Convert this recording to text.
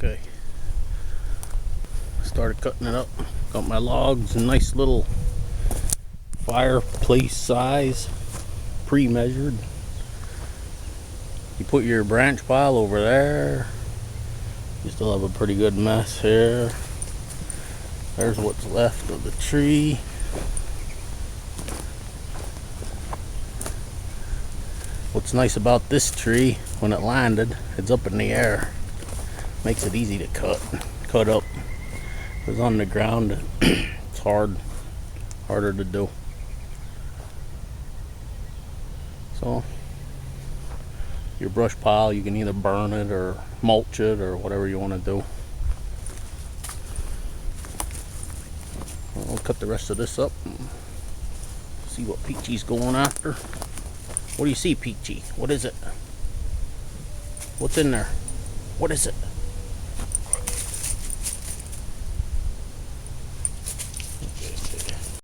Okay, started cutting it up. Got my logs, a nice little fireplace size, pre-measured. You put your branch pile over there. You still have a pretty good mess here. There's what's left of the tree. What's nice about this tree, when it landed, it's up in the air. Makes it easy to cut up. If it's on the ground, it's harder to do. So your brush pile, you can either burn it or mulch it or whatever you want to do. I'll cut the rest of this up and see what Peachy's going after. What do you see, Peachy? What is it? What's in there? What is it?